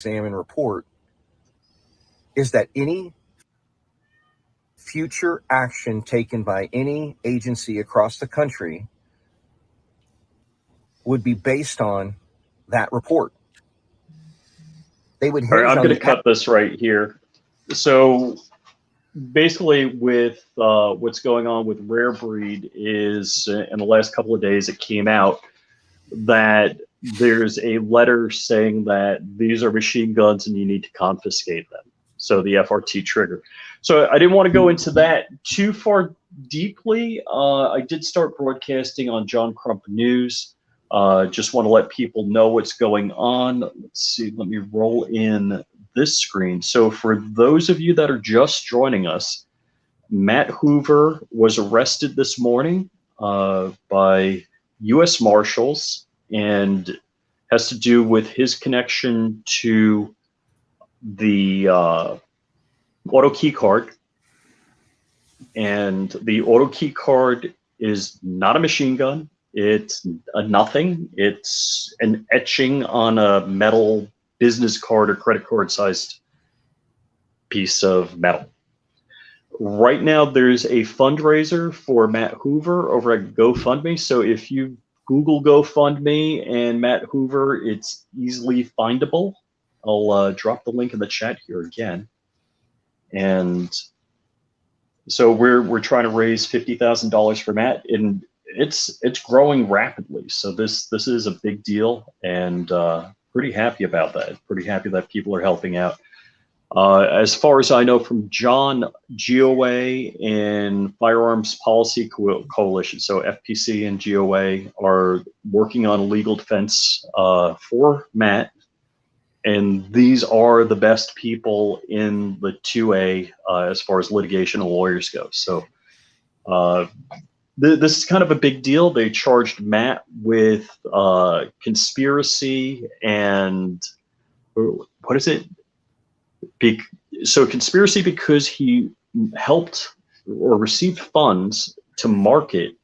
examine report is that any future action taken by any agency across the country would be based on that report. They would All right, hinge I'm on going to cut this right here. So basically with what's going on with Rare Breed is in the last couple of days it came out that there's a letter saying that these are machine guns and you need to confiscate them. So the FRT trigger. So I didn't want to go into that too far deeply. I did start broadcasting on John Crump News. Just want to let people know what's going on. Let's see, let me roll in this screen. So for those of you that are just joining us, Matt Hoover was arrested this morning by U.S. Marshals and has to do with his connection to the auto key card. And the auto key card is not a machine gun. It's a nothing. It's an etching on a metal business card or credit card sized piece of metal. Right now, there's a fundraiser for Matt Hoover over at GoFundMe. So if you Google GoFundMe and Matt Hoover, it's easily findable. I'll drop the link in the chat here again. And so we're trying to raise $50,000 for Matt, and it's growing rapidly. So this is a big deal, and pretty happy about that. Pretty happy that people are helping out. As far as I know from John, GOA and Firearms Policy Coalition, so FPC and GOA are working on a legal defense for Matt. And these are the best people in the 2A as far as litigation and lawyers go. So this is kind of a big deal. They charged Matt with conspiracy and what is it? So conspiracy because he helped or received funds to market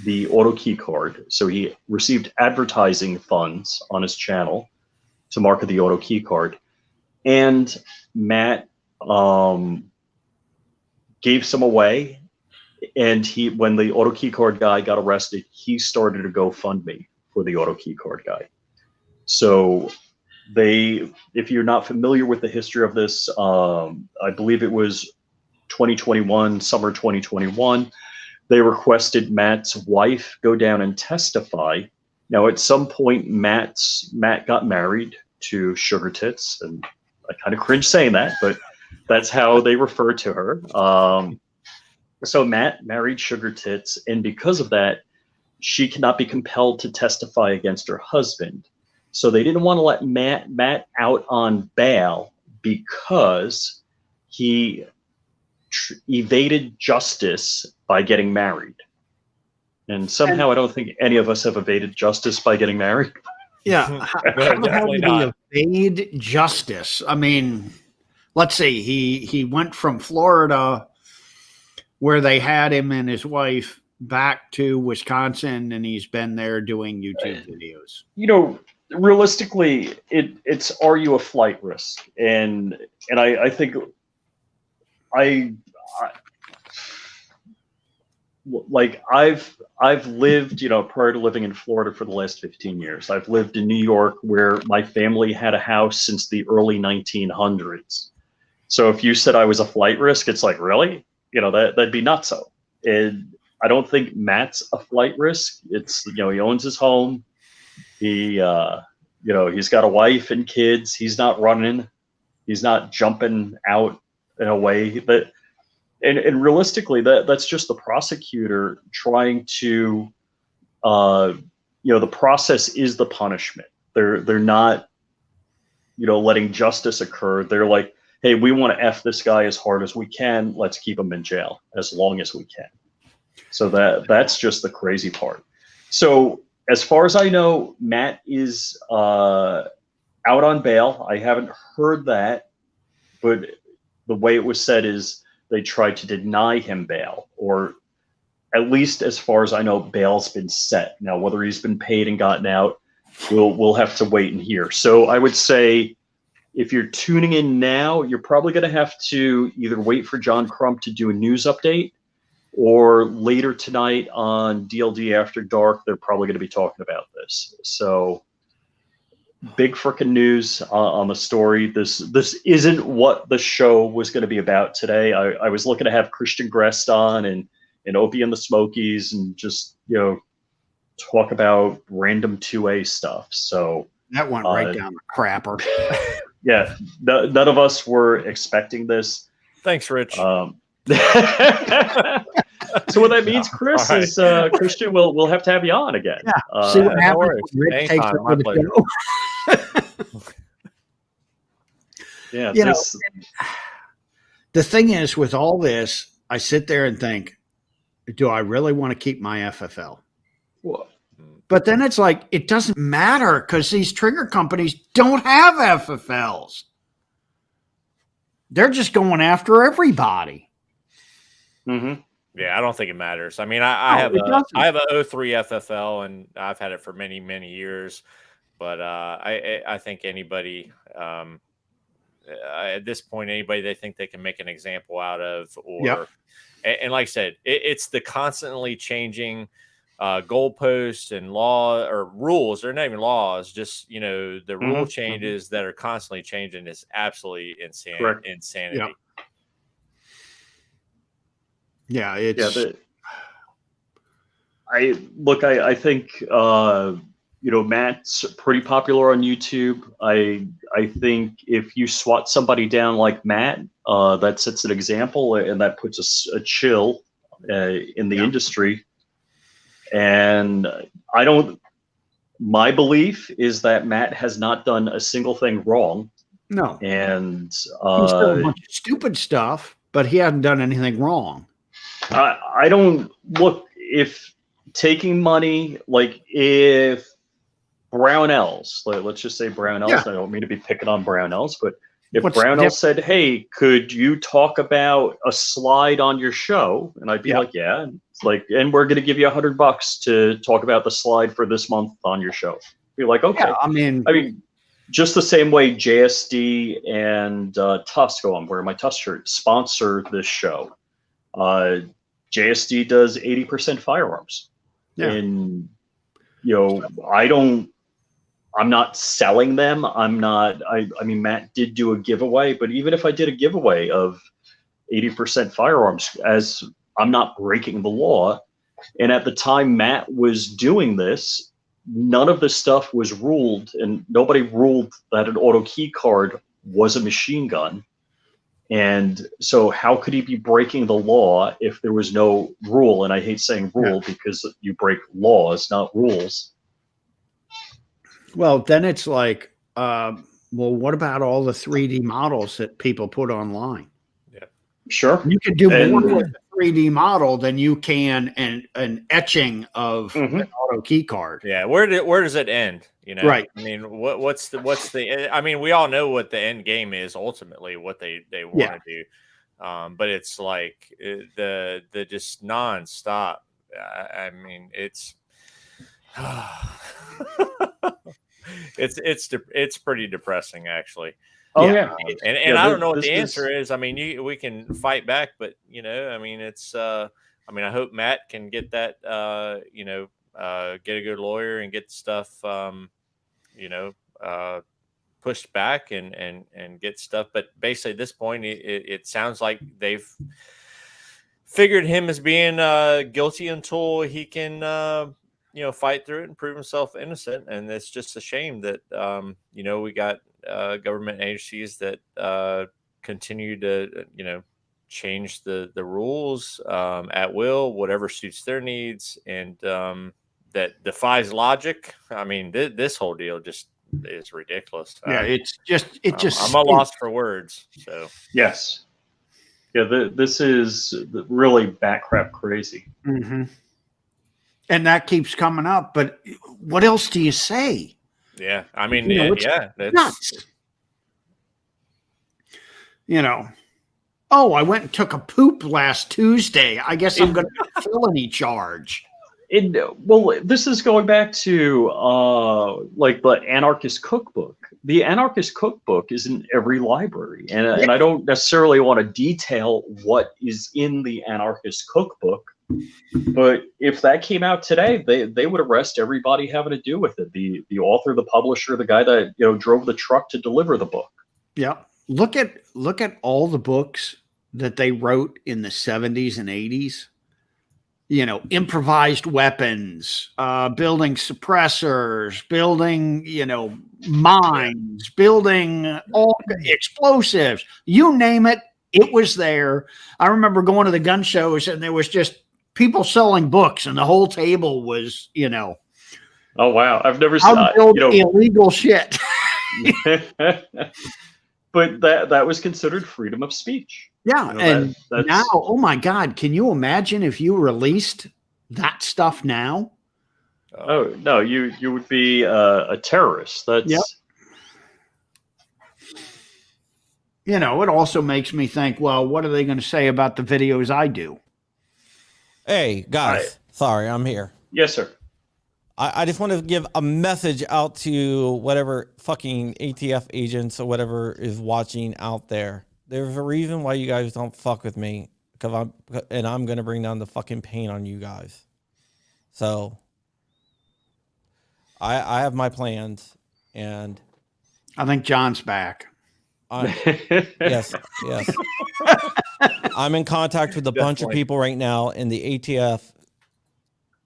the auto key card. So he received advertising funds on his channel to market the auto key card. And Matt gave some away. And when the auto key card guy got arrested, he started a GoFundMe for the auto key card guy. So if you're not familiar with the history of this, I believe it was 2021, summer 2021, they requested Matt's wife go down and testify. Now, at some point, Matt got married to Sugar Tits, and I kind of cringe saying that, but that's how they refer to her. So Matt married Sugar Tits, and because of that, she cannot be compelled to testify against her husband. So they didn't want to let Matt out on bail because he evaded justice by getting married. And somehow I don't think any of us have evaded justice by getting married. Yeah. How did he evade justice? I mean, let's see. He went from Florida, where they had him and his wife, back to Wisconsin, and he's been there doing YouTube videos. You know, realistically, it's are you a flight risk? And I think like I've lived, you know, prior to living in Florida for the last 15 years, I've lived in New York where my family had a house since the early 1900s. So if you said I was a flight risk, it's like, really? You know, that'd be nutso. And I don't think Matt's a flight risk. It's, you know, he owns his home. He, you know, he's got a wife and kids. He's not running. He's not jumping out in a way that, and realistically, that's just the prosecutor trying to, you know, the process is the punishment. They're not, you know, letting justice occur. They're like, hey, we want to F this guy as hard as we can. Let's keep him in jail as long as we can. So that's just the crazy part. So as far as I know, Matt is out on bail. I haven't heard that, but the way it was said is they tried to deny him bail, or at least as far as I know, bail's been set. Now, whether he's been paid and gotten out, we'll have to wait and hear. So I would say if you're tuning in now, you're probably going to have to either wait for John Crump to do a news update, or later tonight on DLD After Dark, they're probably going to be talking about this. So big freaking news on the story. This isn't what the show was going to be about today. I was looking to have Christian Grest on and Opie and the Smokies and just, talk about random 2A stuff. So that went right down the crapper. Yeah, none of us were expecting this. Thanks, Rich. So what that means, Chris, right. is Christian, we'll have to have you on again. Yeah. See what happens when Rich takes Anytime, over the show. Yeah, the thing is, with all this, I sit there and think, do I really want to keep my FFL? Well, but then it's like, it doesn't matter because these trigger companies don't have FFLs. They're just going after everybody. mm-hmm. Yeah, I don't think it matters. I mean, I have a 03 FFL, and I've had it for many, many years. But I think anybody at this point, anybody they think they can make an example out of, or and like I said, it's the constantly changing goalposts and law or rules. They're not even laws, just the rule changes that are constantly changing is absolutely insanity. Yeah, it's. I think Matt's pretty popular on YouTube. I think if you swat somebody down like Matt, that sets an example, and that puts a chill in the industry. And my belief is that Matt has not done a single thing wrong. No. And he's done a bunch of stupid stuff, but he hasn't done anything wrong. I don't look, if taking money, like if Brownells, let's just say Brownells, I don't mean to be picking on Brownells, but if Brownells said, hey, could you talk about a slide on your show? And I'd be like, yeah. And we're going to give you $100 to talk about the slide for this month on your show. Be like, okay. Yeah, I mean, just the same way JSD and Tusk, I'm wearing my Tusk shirt, sponsor this show. JSD does 80% firearms. Yeah. And, I'm not selling them. I mean, Matt did do a giveaway, but even if I did a giveaway of 80% firearms, as I'm not breaking the law. And at the time Matt was doing this, none of this stuff was ruled, and nobody ruled that an auto key card was a machine gun. And so how could he be breaking the law if there was no rule? And I hate saying rule because you break laws, not rules. Well, then it's like, what about all the 3D models that people put online? Yeah, sure. You can do more with a 3D model than you can an etching of an auto key card. Yeah, where does it end? Right. I mean, what's the? I mean, we all know what the end game is ultimately, what they want to do, but it's like the just nonstop. I mean, it's. It's pretty depressing, actually. Oh yeah, and I don't know what the answer is. I mean, we can fight back, but I mean, it's. I mean, I hope Matt can get that. Get a good lawyer and get stuff. Pushed back and get stuff. But basically, at this point, it sounds like they've figured him as being guilty until he can. Fight through it and prove himself innocent. And it's just a shame that, we got government agencies that continue to, change the rules at will, whatever suits their needs. And that defies logic. I mean, this whole deal just is ridiculous. Yeah, I'm a loss for words. So yes. Yeah, this is really batcrap crazy. Mm-hmm. And that keeps coming up, but what else do you say? Yeah, I mean, that's nuts. I went and took a poop last Tuesday. I guess I'm going to get a felony charge. Well, this is going back to like the Anarchist Cookbook. The Anarchist Cookbook is in every library, and I don't necessarily want to detail what is in the Anarchist Cookbook, but if that came out today, they would arrest everybody having to do with it. The author, the publisher, the guy that drove the truck to deliver the book. Yeah. Look at all the books that they wrote in the 70s and 80s. Improvised weapons, building suppressors, building, mines, building all explosives, you name it, it was there. I remember going to the gun shows and there was just people selling books and the whole table was, Oh, wow. I've never seen illegal shit. But that was considered freedom of speech. Yeah, and now, oh my God, can you imagine if you released that stuff now? Oh no, you would be a terrorist. That's It also makes me think, well, what are they going to say about the videos I do? Hey guys, sorry, I'm here. Yes, sir. I just want to give a message out to whatever fucking ATF agents or whatever is watching out there. There's a reason why you guys don't fuck with me, because I'm gonna bring down the fucking pain on you guys. So I have my plans, and I think John's back. Yes. I'm in contact with a bunch of people right now in the ATF.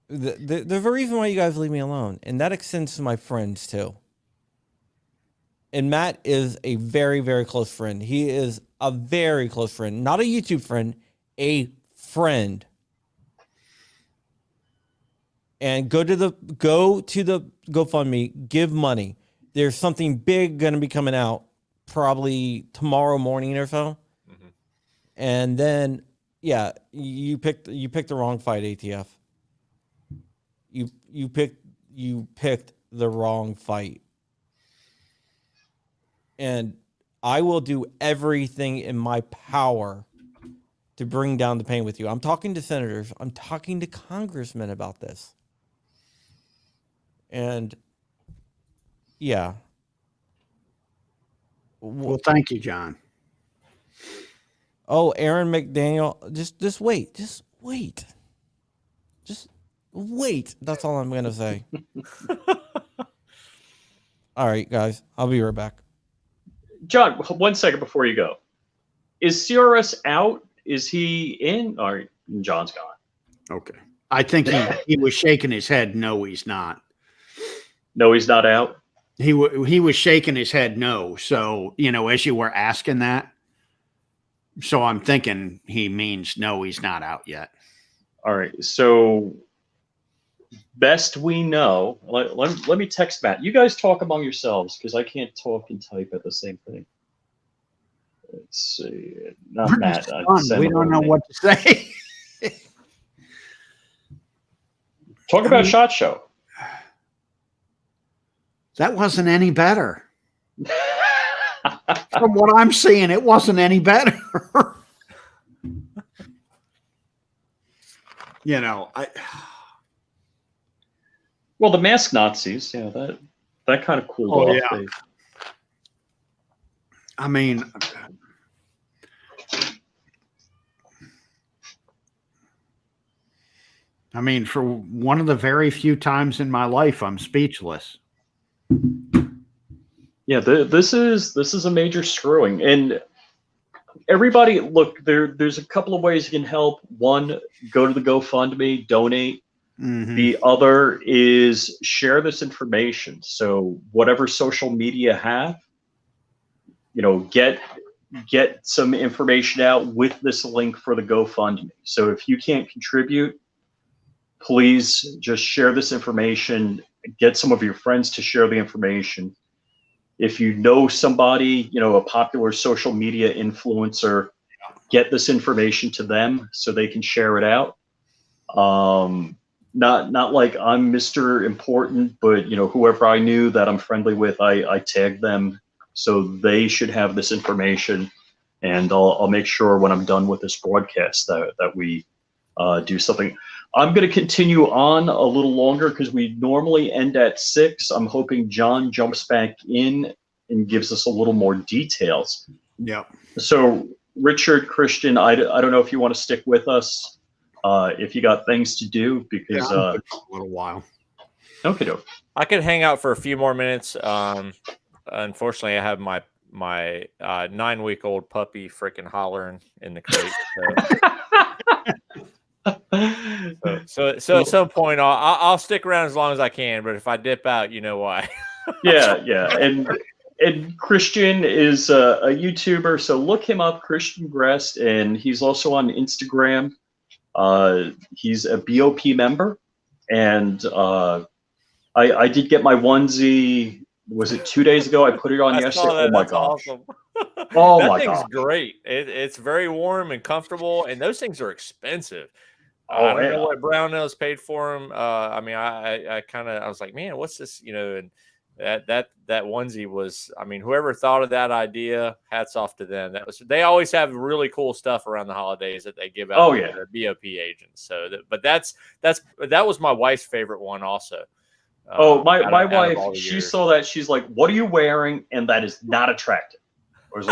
There's a reason why you guys leave me alone, and that extends to my friends too. And Matt is a very, very close friend. He is a very close friend, not a YouTube friend, a friend. And go to the GoFundMe, give money. There's something big going to be coming out probably tomorrow morning or so. Mm-hmm. And then, yeah, you picked the wrong fight, ATF. You picked the wrong fight. And I will do everything in my power to bring down the pain with you. I'm talking to senators. I'm talking to congressmen about this. And yeah. Well, thank you, John. Oh, Aaron McDaniel, just wait. Just wait. Just wait. That's all I'm going to say. All right, guys. I'll be right back. John, 1 second before you go. Is CRS out? Is he in? Or John's gone. Okay. I think he was shaking his head. No, he's not. No, he's not out. He was shaking his head. No. So, as you were asking that, so I'm thinking he means no, he's not out yet. All right. So best we know, let me text Matt. You guys talk among yourselves because I can't talk and type at the same thing. Let's see. Not Matt. We don't know what to say. Talk about SHOT Show. That wasn't any better. From what I'm seeing, it wasn't any better. Well, the mask Nazis, that kind of cooled off. Yeah. I mean, for one of the very few times in my life, I'm speechless. Yeah, this is a major screwing, and everybody, look, there's a couple of ways you can help. One, go to the GoFundMe, donate. Mm-hmm. The other is share this information. So whatever social media have, get some information out with this link for the GoFundMe. So if you can't contribute, please just share this information. Get some of your friends to share the information. If you know somebody, a popular social media influencer, get this information to them so they can share it out. Not like I'm Mr. Important, but whoever I knew that I'm friendly with, I tagged them, so they should have this information. And I'll make sure when I'm done with this broadcast that we do something. I'm going to continue on a little longer because we normally end at 6. I'm hoping John jumps back in and gives us a little more details. Yeah. So, Richard, Christian, I don't know if you want to stick with us, if you got things to do, because a little while. Okay. I could hang out for a few more minutes. Unfortunately, I have my 9-week-old puppy freaking hollering in the crate. So at some point, I'll stick around as long as I can. But if I dip out, you know why. Yeah, and Christian is a YouTuber, so look him up, Christian Grest, and he's also on Instagram. He's a BOP member, and I did get my onesie. Was it 2 days ago? I put it on yesterday. That. Oh my That's gosh! Awesome. Oh that my thing's gosh! Great. It's very warm and comfortable, and those things are expensive. Oh, I don't know what Brownells paid for them. I mean, I was like, man, what's this? You know, and that onesie was. I mean, whoever thought of that idea, hats off to them. They always have really cool stuff around the holidays that they give out. Oh to yeah, their BOP agents. So, but that was my wife's favorite one also. My wife, she saw that. She's like, "What are you wearing?" And that is not attractive. I was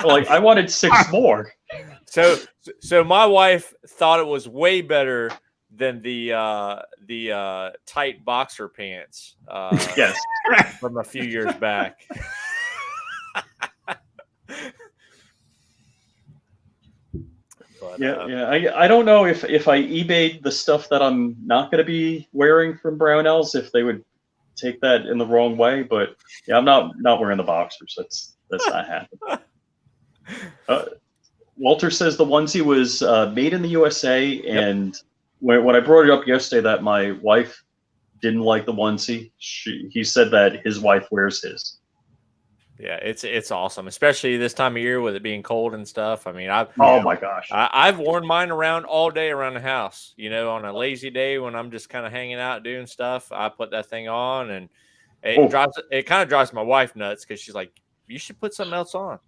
like, I wanted 6 more. So my wife thought it was way better than the tight boxer pants. Yes, from a few years back. But, yeah. I don't know if I eBayed the stuff that I'm not going to be wearing from Brownells, if they would take that in the wrong way. But yeah, I'm not wearing the boxers. That's not happening. Walter says the onesie was made in the USA, and when I brought it up yesterday that my wife didn't like the onesie, he said that his wife wears his. Yeah, it's awesome, especially this time of year with it being cold and stuff. I mean, my gosh, I've worn mine around all day around the house. You know, on a lazy day when I'm just kind of hanging out doing stuff, I put that thing on, and it kind of drives my wife nuts because she's like, "You should put something else on."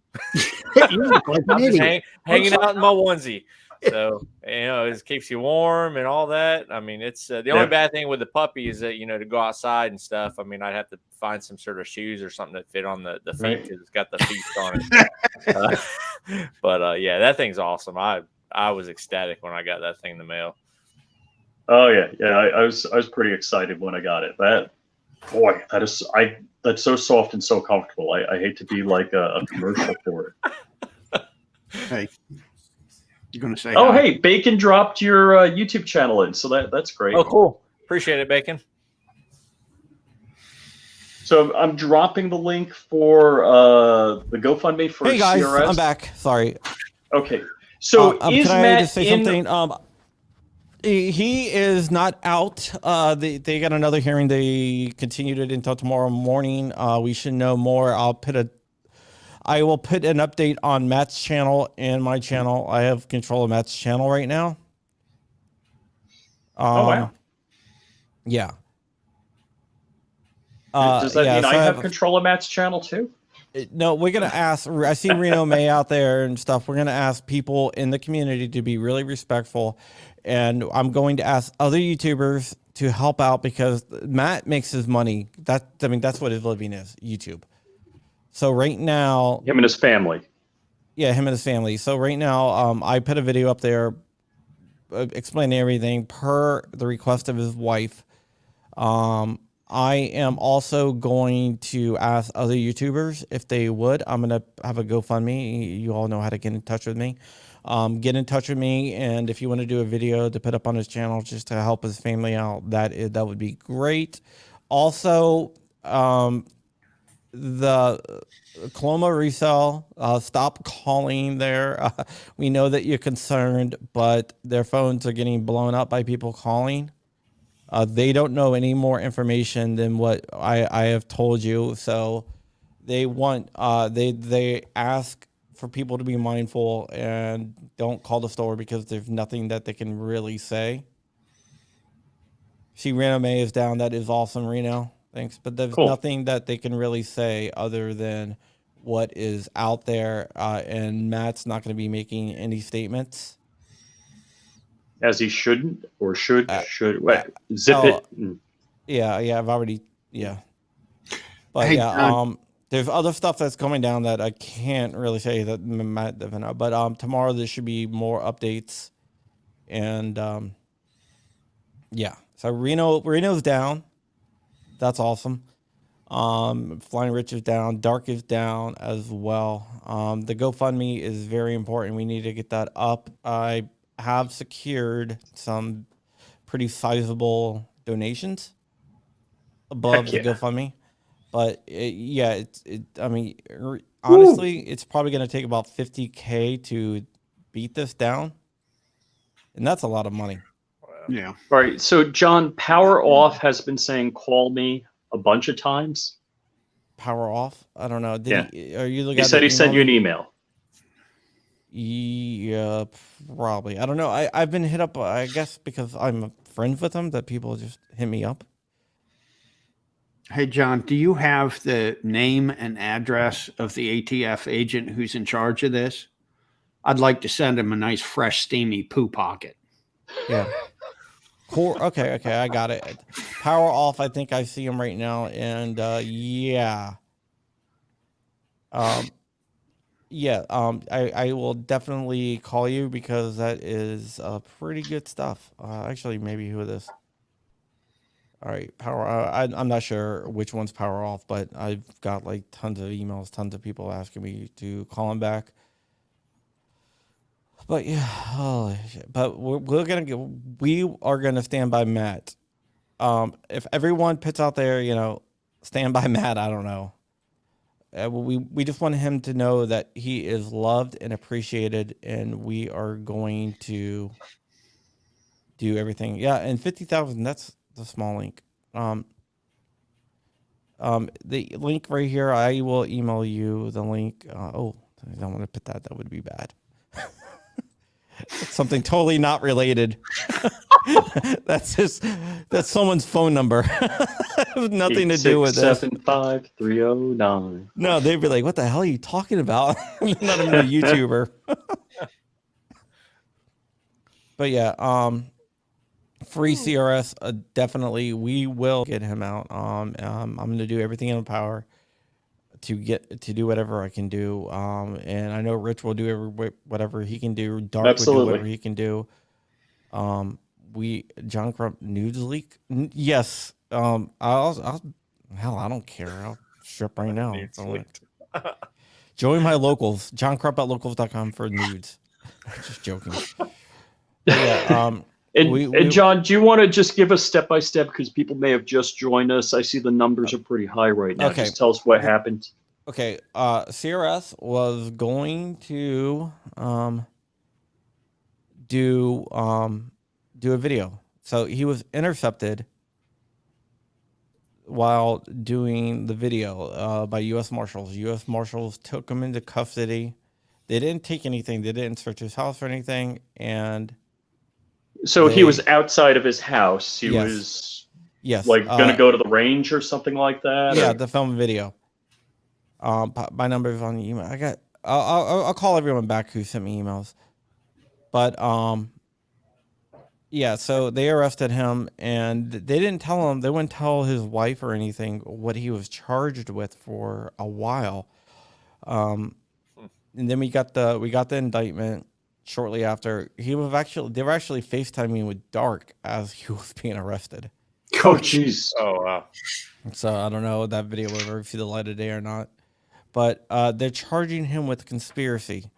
I'm just hanging out in my onesie. So, you know, it keeps you warm and all that. I mean, it's the only bad thing with the puppy is that, you know, to go outside and stuff. I mean, I'd have to find some sort of shoes or something that fit on the feet because it's got the feet on it. But yeah, that thing's awesome. I was ecstatic when I got that thing in the mail. Oh yeah. I was pretty excited when I got it. That's so soft and so comfortable. I hate to be like a commercial for it. Hey. You're going to say hi. Hey, Bacon dropped your YouTube channel in, so that's great. Oh, cool. Appreciate it, Bacon. So I'm dropping the link for the GoFundMe for Hey guys, CRS. I'm back. Sorry. Okay. So is can I Matt just say something? He is not out. They got another hearing. They continued it until tomorrow morning. We should know more. I will put an update on Matt's channel and my channel. I have control of Matt's channel right now. Oh, wow. Yeah. Does that mean I have control of Matt's channel too? No, we're going to ask. I see Reno May out there and stuff. We're going to ask people in the community to be really respectful. And I'm going to ask other YouTubers to help out because Matt makes his money. That's what his living is, YouTube. So right now, him and his family. Yeah, him and his family. So right now, I put a video up there explaining everything per the request of his wife. I am also going to ask other YouTubers if they would. I'm going to have a GoFundMe. You all know how to get in touch with me. Get in touch with me, and if you want to do a video to put up on his channel just to help his family out, that would be great. Also, the Coloma resale, stop calling there. We know that you're concerned, but their phones are getting blown up by people calling. They don't know any more information than what I have told you. So they want, they ask for people to be mindful and don't call the store because there's nothing that they can really say. See, Reno May is down. That is awesome, Reno. Thanks. But there's nothing that they can really say other than what is out there. And Matt's not going to be making any statements. as he shouldn't, or should zip oh, it. And, Yeah, I've already, but Hey, there's other stuff that's coming down that I can't really say that Matt doesn't know. But tomorrow there should be more updates, and so Reno's down. That's awesome. Flying Rich is down. Dark is down as well. The GoFundMe is very important. We need to get that up. I have secured some pretty sizable donations above the GoFundMe, but honestly, it's probably going to take about $50K to beat this down, and that's a lot of money. Yeah. all right. So John, Power Off has been saying call me a bunch of times. Power Off? I don't know. Are you looking? He said he sent you an email. Yeah, probably. I don't know. I've been hit up, I guess, because I'm friends with him, that people just hit me up. Hey, John, do you have the name and address of the ATF agent who's in charge of this? I'd like to send him a nice, fresh, steamy poo pocket. Yeah. Cool. Okay, I got it. Power Off. I think I see him right now, and yeah. I will definitely call you, because that is pretty good stuff. Actually, maybe who it is. All right, Power. I'm not sure which one's Power Off, but I've got like tons of emails, tons of people asking me to call him back. But yeah, holy shit. But we are gonna stand by Matt. If everyone puts out there, stand by Matt. I don't know. We just want him to know that he is loved and appreciated, and we are going to do everything. Yeah, and 50,000. That's the small link. The link right here. I will email you the link. I don't want to put that. That would be bad. Something totally not related. That's someone's phone number. Nothing to do with this. 75309. No, they'd be like, "What the hell are you talking about?" Not even a YouTuber. But yeah, free CRS, definitely. We will get him out. I'm going to do everything in my power to do whatever I can do. And I know Rich will do whatever he can do. Dark will do whatever he can do. John Crump nudes leak. Yes. I don't care. I'll strip right now. Join my locals. JohnCrump@locals.com for nudes. Just joking. But yeah. And John, do you want to just give us step by step, because people may have just joined us? I see the numbers are pretty high right now. Okay. Just tell us what happened. Okay. CRS was going to do a video. So he was intercepted while doing the video by U.S. Marshals. U.S. Marshals took him into custody. They didn't take anything. They didn't search his house or anything. And so he was outside of his house. He was like going to go to the range or something like that. Yeah, the film video. My number is on the email. I'll call everyone back who sent me emails. But yeah, so they arrested him, and they didn't tell him. They wouldn't tell his wife or anything what he was charged with for a while. And then we got the indictment shortly after. They were actually FaceTiming with Dark as he was being arrested. Oh, jeez. Oh, wow. So I don't know if that video will ever see the light of day or not. But they're charging him with conspiracy.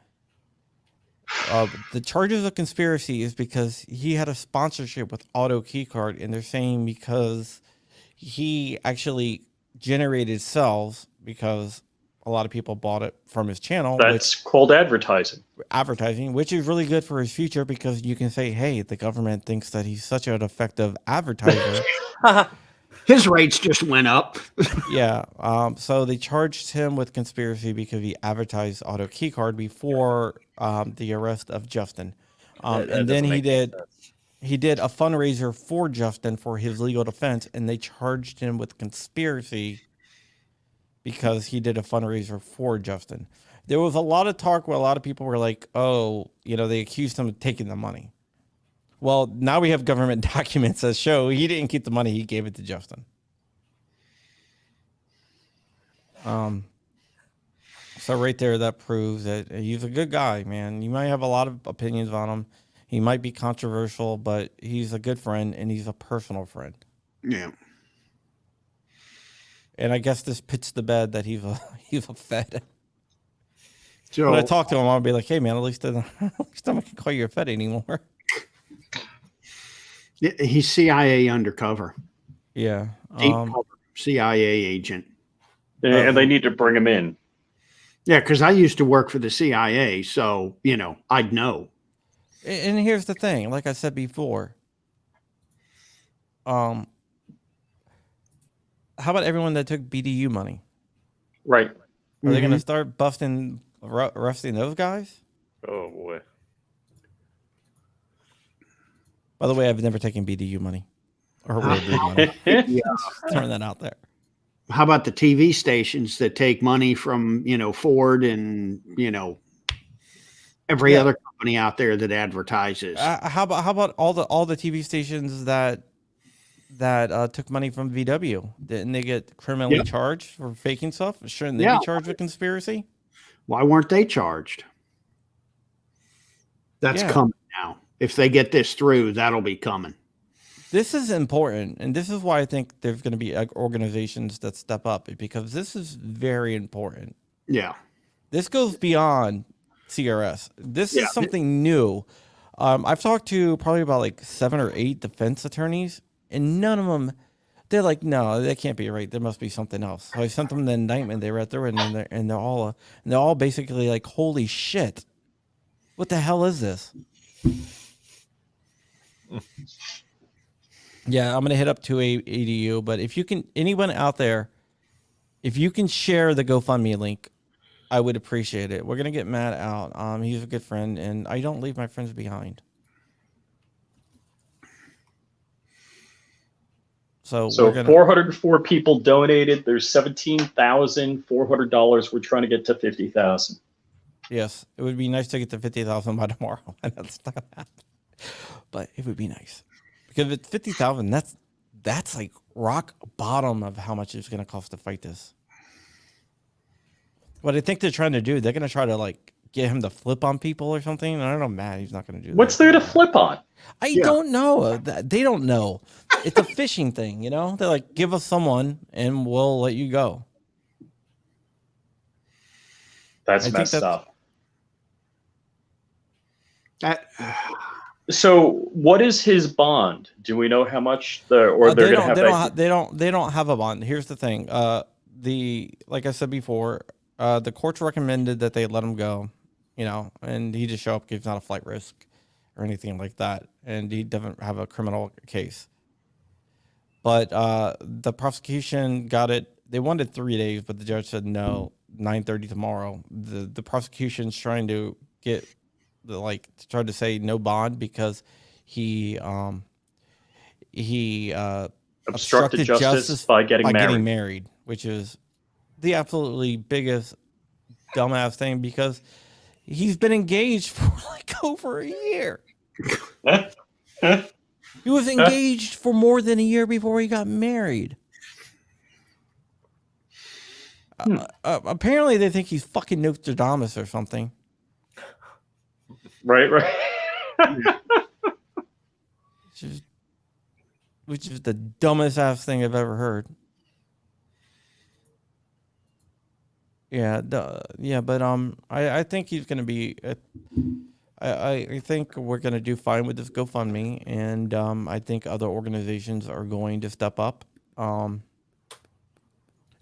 The charges of conspiracy is because he had a sponsorship with Auto Keycard, and they're saying because he actually generated sales because a lot of people bought it from his channel. That's called advertising. Advertising, which is really good for his future, because you can say, hey, the government thinks that he's such an effective advertiser. His rates just went up. Yeah. So they charged him with conspiracy because he advertised Auto Keycard before the arrest of Justin. And then he did a fundraiser for Justin for his legal defense, and they charged him with conspiracy because he did a fundraiser for Justin. There was a lot of talk where a lot of people were like, oh, they accused him of taking the money. Well, now we have government documents that show he didn't keep the money. He gave it to Justin. So right there, that proves that he's a good guy, man. You might have a lot of opinions on him. He might be controversial, but he's a good friend, and he's a personal friend. Yeah. And I guess this puts to bed that he's a Fed. So when I talk to him, I'll be like, "Hey, man, at least I can call you a Fed anymore." he's CIA undercover. Yeah, Deep cover, CIA agent. And they need to bring him in. Yeah, because I used to work for the CIA, so I'd know. And here's the thing, like I said before, how about everyone that took BDU money? Right. Are they going to start arresting those guys? Oh boy. By the way, I've never taken BDU money or money. Turn that out there. How about the TV stations that take money from, Ford and, every other company out there that advertises? How about all the TV stations that took money from VW? Didn't they get criminally charged for faking stuff? Shouldn't they be charged with conspiracy? Why weren't they charged? That's coming now. If they get this through, that'll be coming. This is important, and this is why I think there's going to be organizations that step up, because this is very important. Yeah. This goes beyond CRS. This is something new. I've talked to probably about like 7 or 8 defense attorneys, and none of them, they're like, no, that can't be right. There must be something else. So I sent them the indictment. They read through it, and they're all basically like, holy shit, what the hell is this? Yeah, I'm going to hit up 2ADU, but if you can, anyone out there, if you can share the GoFundMe link, I would appreciate it. We're going to get Matt out. He's a good friend, and I don't leave my friends behind. So 404 people donated. There's $17,400. We're trying to get to 50,000. Yes, it would be nice to get to 50,000 by tomorrow. That's not going to happen, but it would be nice. Because at 50,000, that's like rock bottom of how much it's going to cost to fight this. What I think they're trying to do, they're going to try to like get him to flip on people or something. I don't know, Matt. He's not going to do that. What's there to flip on? I don't know. They don't know. It's a fishing thing, They're like, give us someone and we'll let you go. That's messed up. So, what is his bond? Do we know how much they're going to have? They don't have a bond. Here's the thing. Like I said before, the courts recommended that they let him go, and he just show up. He's not a flight risk or anything like that, and he doesn't have a criminal case. But the prosecution got it. They wanted 3 days, but the judge said no. 9:30 tomorrow. The prosecution's trying to get. Tried to say no bond because he obstructed justice by getting married, which is the absolutely biggest dumbass thing because he's been engaged for like over a year. He was engaged for more than a year before he got married. Apparently they think he's fucking Nostradamus or something. Right. Which is the dumbest ass thing I've ever heard. But I think he's gonna be. I think we're gonna do fine with this GoFundMe, and I think other organizations are going to step up and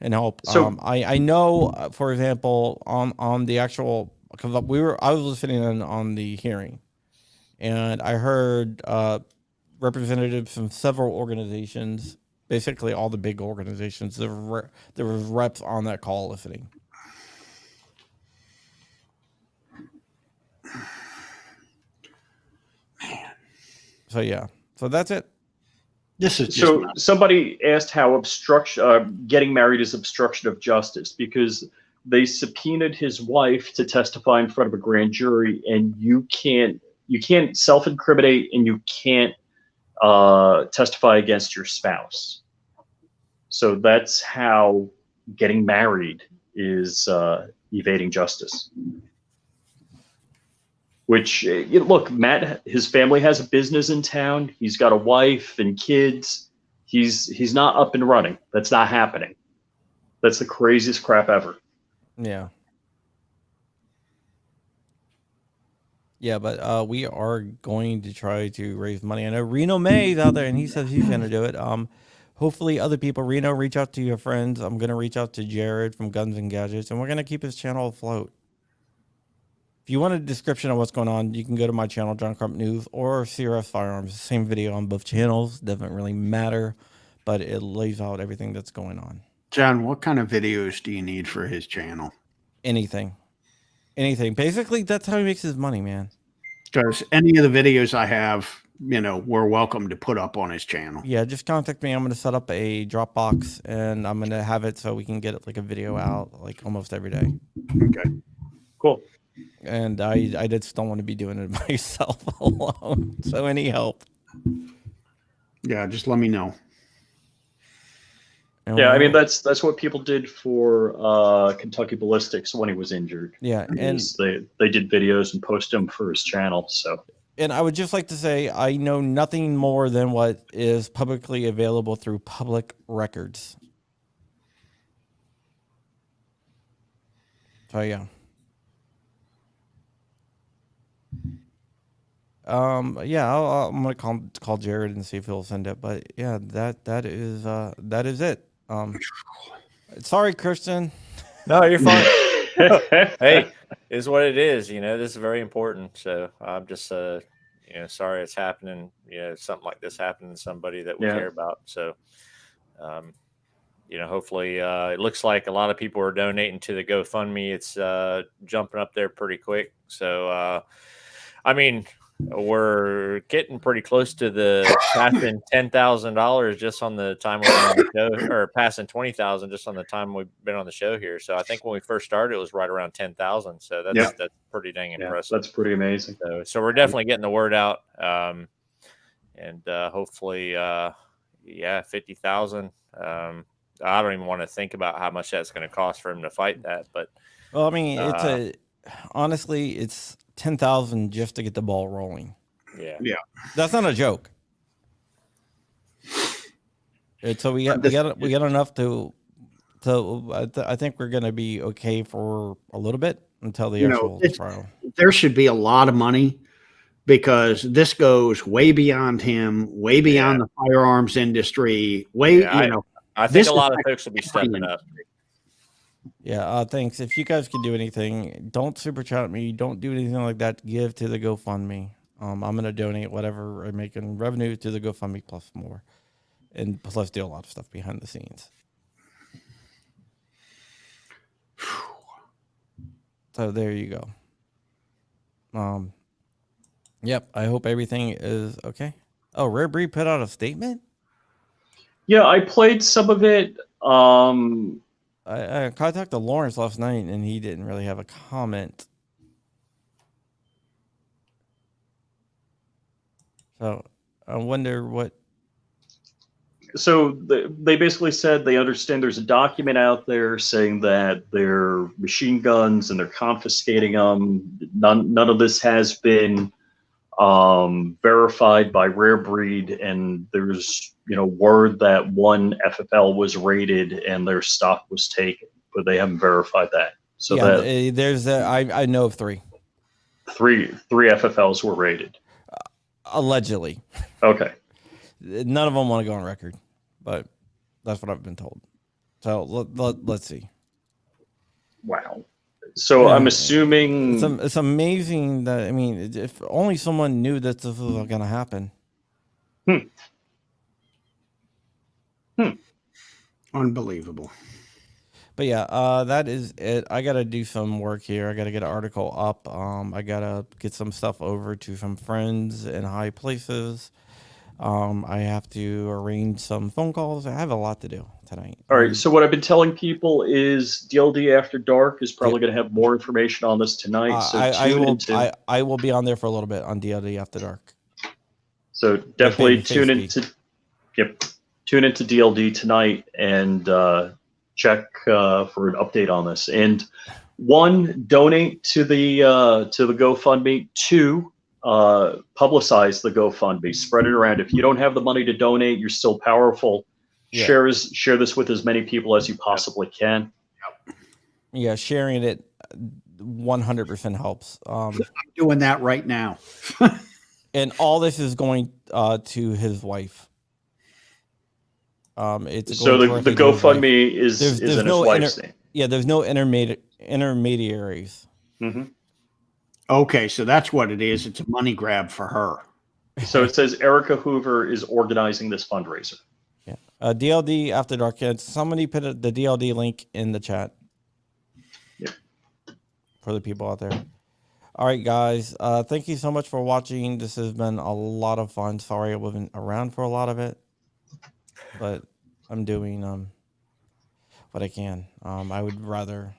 help. So I know, for example, on the actual. Because I was listening on the hearing, and I heard representatives from several organizations, basically all the big organizations. There was reps on that call listening. Man. So that's it. This is somebody asked how getting married is obstruction of justice because they subpoenaed his wife to testify in front of a grand jury, and you can't self-incriminate, and you can't testify against your spouse. So that's how getting married is evading justice. Which, look, Matt, his family has a business in town. He's got a wife and kids. He's not up and running. That's not happening. That's the craziest crap ever. Yeah. Yeah, but we are going to try to raise money. I know Reno May's out there, and he says he's going to do it. Hopefully other people, Reno, reach out to your friends. I'm going to reach out to Jared from Guns and Gadgets, and we're going to keep his channel afloat. If you want a description of what's going on, you can go to my channel, John Crump News, or CRS Firearms. Same video on both channels. Doesn't really matter, but it lays out everything that's going on. John, what kind of videos do you need for his channel? Anything. Basically, that's how he makes his money, man. Because any of the videos I have, we're welcome to put up on his channel. Yeah, just contact me. I'm going to set up a Dropbox, and I'm going to have it so we can get like a video out like almost every day. Okay. Cool. And I just don't want to be doing it myself alone. So any help. Yeah, just let me know. And yeah, I mean that's what people did for Kentucky Ballistics when he was injured. Yeah, and they did videos and posted them for his channel. So, and I would just like to say I know nothing more than what is publicly available through public records. So yeah. Yeah, I'm gonna call Jared and see if he'll send it. But yeah, that is it. Sorry, Christian. No, you're fine. Hey, is what it is. This is very important. So I'm just, sorry it's happening. Something like this happening to somebody that we care about. So, hopefully, it looks like a lot of people are donating to the GoFundMe. It's jumping up there pretty quick. So, I mean, we're getting pretty close to the passing $10,000 just on the time we've been on the show, or passing 20,000 just on the time we've been on the show here. So I think when we first started, it was right around 10,000. So that's pretty dang impressive. That's pretty amazing. So we're definitely getting the word out, and hopefully, 50,000. I don't even want to think about how much that's going to cost for him to fight that. But well, I mean, honestly, it's 10,000 just to get the ball rolling. Yeah. That's not a joke. So we got enough to I think we're going to be okay for a little bit until the actual trial. There should be a lot of money because this goes way beyond him, way beyond the firearms industry. I think a lot of folks will be stepping up. Yeah, thanks. If you guys can do anything, don't super chat me. Don't do anything like that. Give to the GoFundMe. I'm going to donate whatever I make in revenue to the GoFundMe plus more. And plus do a lot of stuff behind the scenes. So there you go. Yep, I hope everything is okay. Oh, Rare Breed put out a statement? Yeah, I played some of it. I contacted Lawrence last night, and he didn't really have a comment. So I wonder what. So they basically said they understand there's a document out there saying that they're machine guns and they're confiscating them. None of this has been verified by Rare Breed, and there's word that one FFL was raided and their stock was taken, but they haven't verified that. So there's I know of three FFLs were raided, allegedly. Okay, none of them want to go on record, but that's what I've been told. So let's see. Wow. So I'm assuming it's amazing that if only someone knew that this was going to happen. Unbelievable. But yeah, that is it. I got to do some work here. I got to get an article up. I got to get some stuff over to some friends in high places. I have to arrange some phone calls. I have a lot to do tonight. All right. So what I've been telling people is DLD After Dark is probably going to have more information on this tonight. So I will be on there for a little bit on DLD After Dark. So definitely tune into DLD tonight and check for an update on this. And 1, donate to the GoFundMe. 2, publicize the GoFundMe. Spread it around. If you don't have the money to donate, you're still powerful. Yeah. Share this with as many people as you possibly can. Yeah, sharing it 100% helps. I'm doing that right now. And all this is going to his wife. It's so the GoFundMe is in his wife's name. Yeah, there's no intermediaries. Mm-hmm. Okay, so that's what it is. It's a money grab for her. So it says Erica Hoover is organizing this fundraiser. Yeah. DLD After Dark. Somebody put the DLD link in the chat. Yep. For the people out there. All right, guys. Thank you so much for watching. This has been a lot of fun. Sorry I wasn't around for a lot of it, but I'm doing what I can. I would rather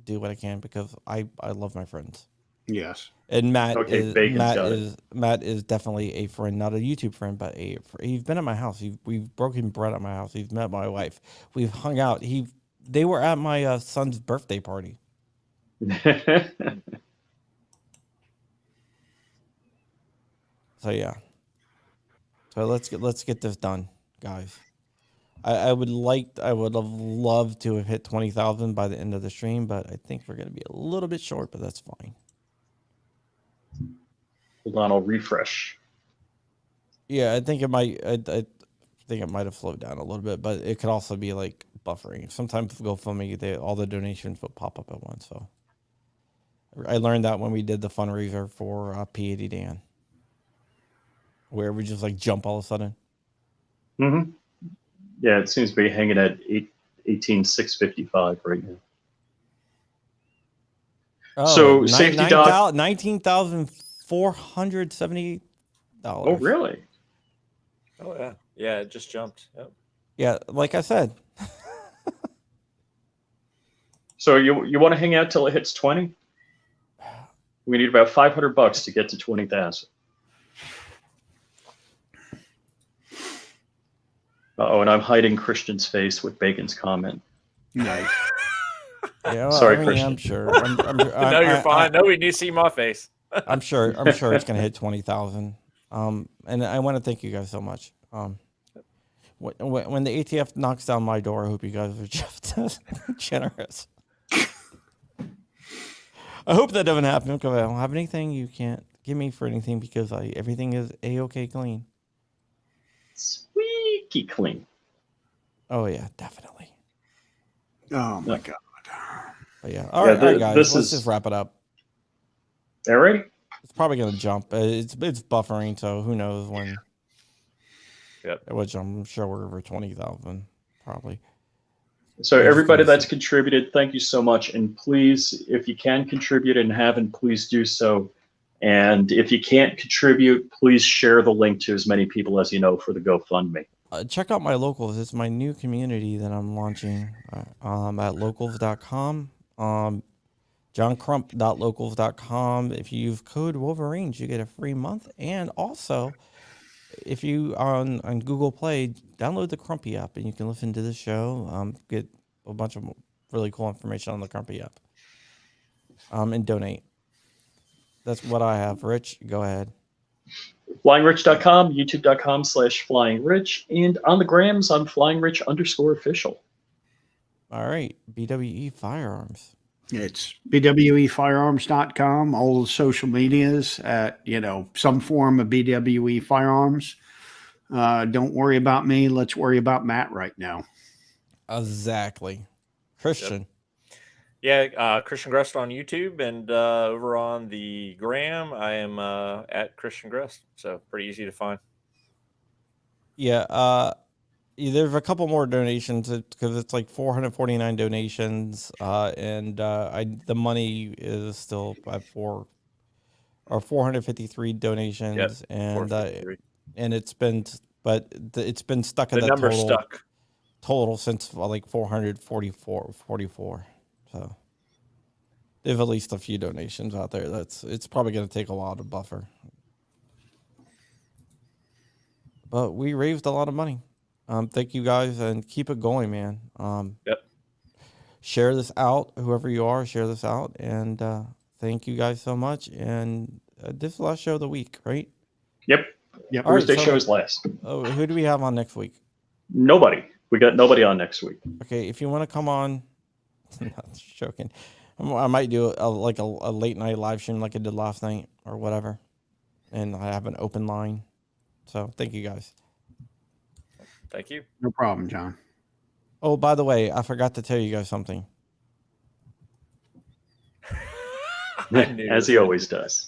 do what I can because I love my friends. Yes. And Matt is definitely a friend, not a YouTube friend, but he's been at my house. We've broken bread at my house. He's met my wife. We've hung out. They were at my son's birthday party. So yeah. So let's get this done, guys. I would have loved to have hit 20,000 by the end of the stream, but I think we're gonna be a little bit short, but that's fine. Hold on, I'll refresh. Yeah, I think it might. I think it might have slowed down a little bit, but it could also be like buffering. Sometimes GoFundMe, all the donations will pop up at once. So I learned that when we did the fundraiser for P80 Dan, where we just like jump all of a sudden. Mm-hmm. Yeah, it seems to be hanging at 18,655 right now. Oh, so safety dot $19,470. Oh, really? Oh yeah, yeah, it just jumped. Yep. Yeah, like I said. So you want to hang out till it hits 20? We need about $500 to get to 20,000. Oh, and I'm hiding Christian's face with Bacon's comment. Nice. Yeah, well, sorry, Christian. I'm sure. No, you're fine. Nobody needs to see my face. I'm sure it's gonna hit 20,000. And I want to thank you guys so much. When the ATF knocks down my door, I hope you guys are just generous. I hope that doesn't happen because I don't have anything. You can't give me for anything because everything is A-OK clean. Squeaky clean. Oh yeah, definitely. Oh my God. But yeah. All right, guys. Let's just wrap it up. All right. It's probably gonna jump. It's buffering, so who knows when. Yep. It would jump. I'm sure we're over 20,000 probably. So everybody that's contributed, thank you so much. And please, if you can contribute and haven't, please do so. And if you can't contribute, please share the link to as many people as you know for the GoFundMe. Check out my locals. It's my new community that I'm launching at locals.com. johncrump.locals.com. If you use code Wolverines, you get a free month. And also, if you are on Google Play, download the Crumpy app and you can listen to the show, get a bunch of really cool information on the Crumpy app, and donate. That's what I have. Rich, go ahead. FlyingRich.com, YouTube.com/FlyingRich, and on the grams, I'm FlyingRich_official. All right, BWE Firearms. It's bwefirearms.com, all the social medias at, some form of BWE Firearms. Don't worry about me. Let's worry about Matt right now. Exactly. Christian. Yep. Yeah, Christian Grest on YouTube, and over on the gram, I am at Christian Grest, so pretty easy to find. Yeah, there's a couple more donations because it's like 449 donations, and the money is still at 453 donations, yep, and it's been but it's been stuck at The that number total, stuck. total since like 444. So they have at least a few donations out there. It's probably going to take a while to buffer. But we raised a lot of money. Thank you guys, and keep it going, man. Yep. Share this out, whoever you are, share this out, and thank you guys so much. And this is the last show of the week, right? Yep. Yep. All right, Thursday so- show is last. Oh, who do we have on next week? Nobody. We got nobody on next week. Okay, if you want to come on, not joking. I might do a late night live stream like I did last night or whatever, and I have an open line. So thank you guys. Thank you. No problem, John. Oh, by the way, I forgot to tell you guys something. I knew As he always does.